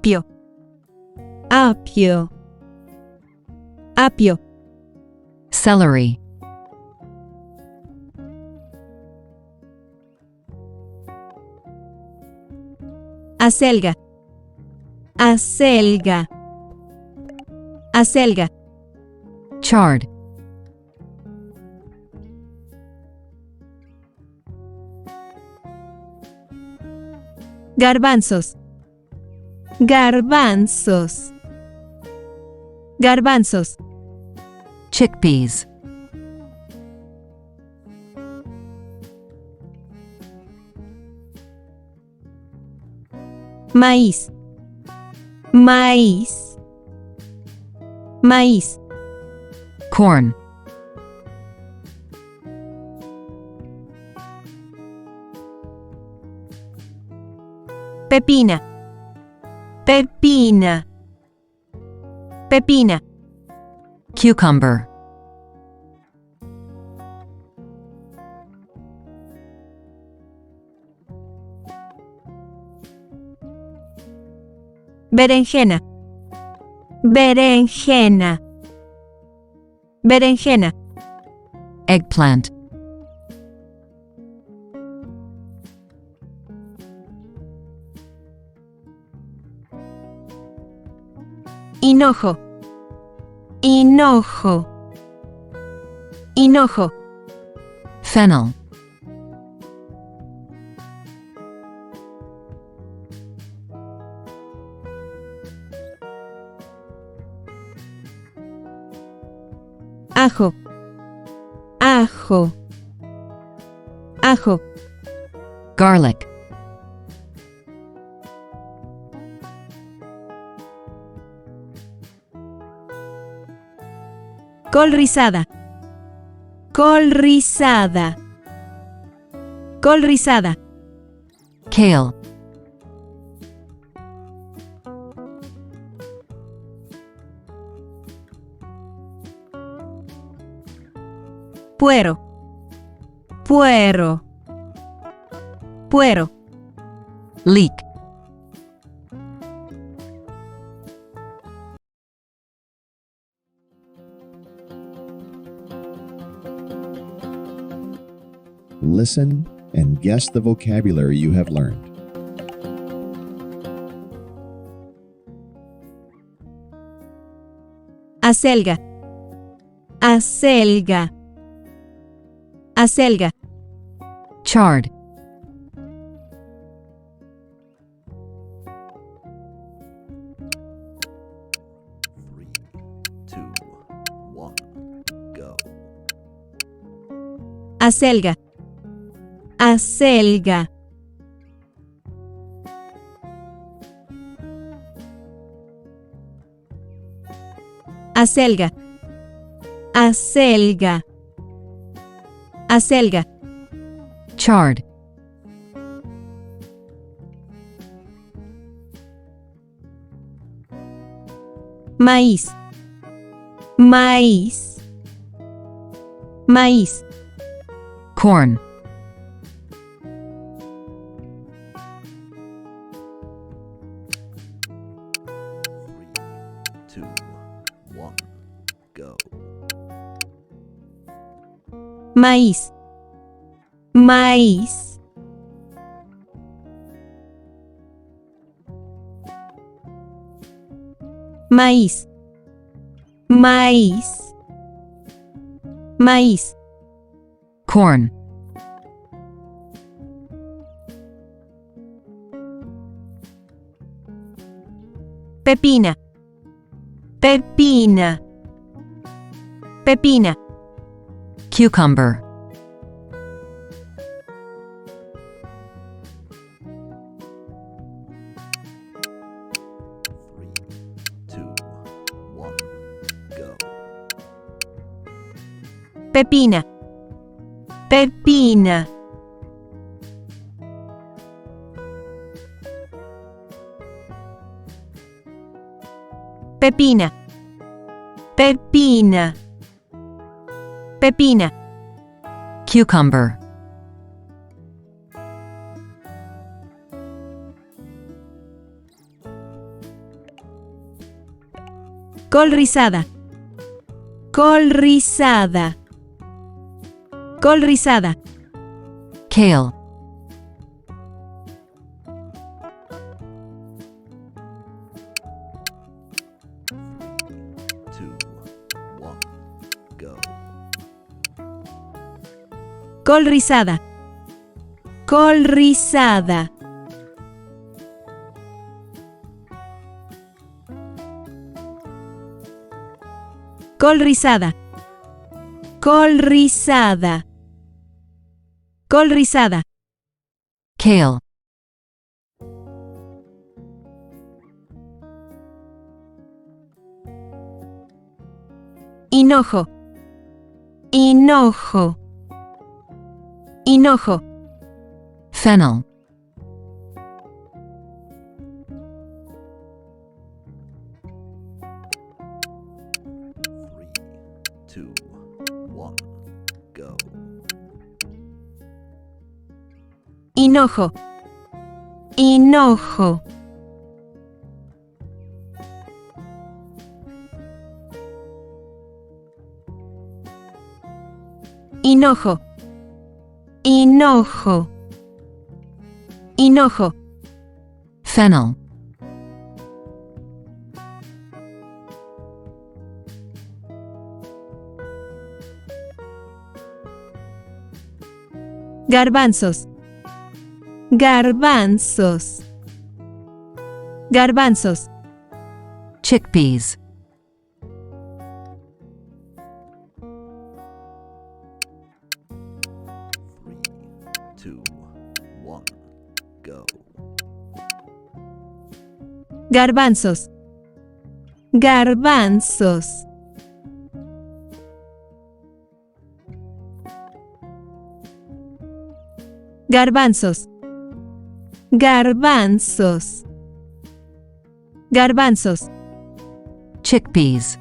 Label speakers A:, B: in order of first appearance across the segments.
A: apio, apio, apio,
B: celery,
A: acelga, acelga, acelga,
B: chard,
A: garbanzos, garbanzos, garbanzos,
B: chickpeas,
A: maíz, maíz, maíz,
B: corn,
A: pepina, pepina, pepina,
B: cucumber,
A: berenjena, berenjena, berenjena,
B: eggplant,
A: hinojo, hinojo, hinojo,
B: fennel,
A: ajo, ajo, ajo,
B: garlic,
A: col rizada, col rizada, col rizada,
B: kale,
A: puero, puero, puero,
B: leek,
C: Listen and guess the vocabulary you have learned.
A: acelga, acelga, acelga,
B: chard,
A: acelga, acelga, acelga, acelga, acelga,
B: chard,
A: maíz, maíz, maíz,
B: corn,
A: maíz, maíz, maíz, maíz, maíz,
B: corn,
A: pepina, pepina, pepina,
B: cucumber,
A: pepina, pepina, pepina, pepina, pepina,
B: cucumber,
A: Col rizada. Col rizada. Col rizada.
B: Kale.
D: Two, one, go.
A: Col rizada. Col rizada. Col rizada. Col rizada. Col rizada.
B: Kale.
A: Hinojo. Hinojo. Hinojo.
B: Fennel.
D: Three, two, one, go.
A: Hinojo. Hinojo. Hinojo. Hinojo. Hinojo.
B: Fennel.
A: Garbanzos. Garbanzos. Garbanzos.
B: Chickpeas.
D: Three, two, one, go.
A: Garbanzos. Garbanzos. Garbanzos. Garbanzos. Garbanzos.
B: Chickpeas.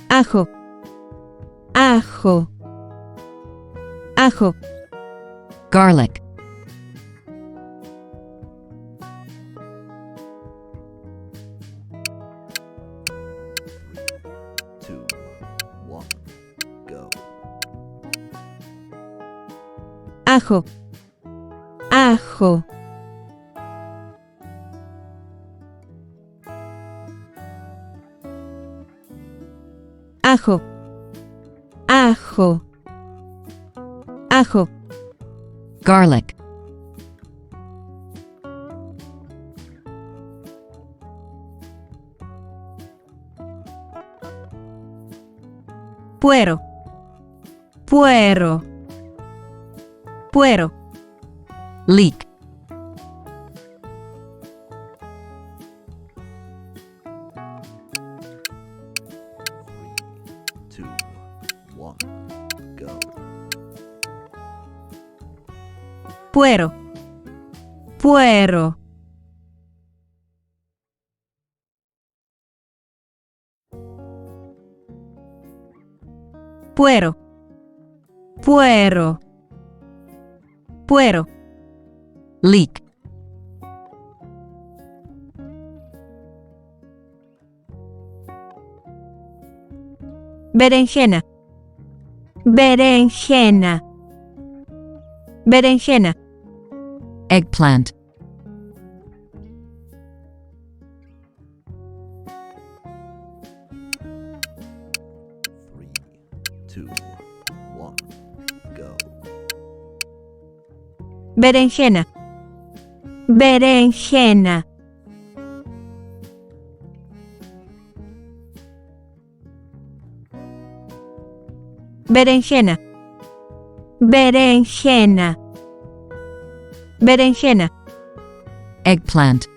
A: Ajo. Ajo. Ajo.
B: Garlic.
D: Two, one, go.
A: Ajo. Ajo. Ajo. Ajo. Ajo.
B: Garlic.
A: Puero. Puero. Puero.
B: Leek.
D: Three, two, one, go.
A: Puero. Puero. Puero. Puero. Puero.
B: Leek.
A: Berenjena. Berenjena. Berenjena.
B: Eggplant.
D: Three, two, one, go.
A: Berenjena. Berenjena. Berenjena. Berenjena. Berenjena.
B: Eggplant.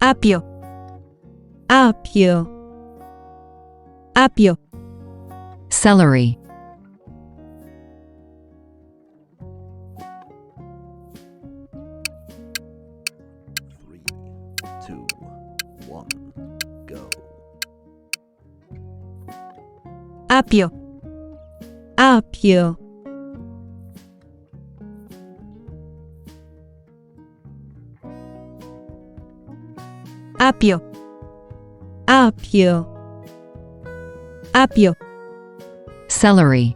A: Apio. Apio. Apio.
B: Celery.
D: Three, two, one, go.
A: Apio. Apio. Apio. Apio. Apio.
B: Celery.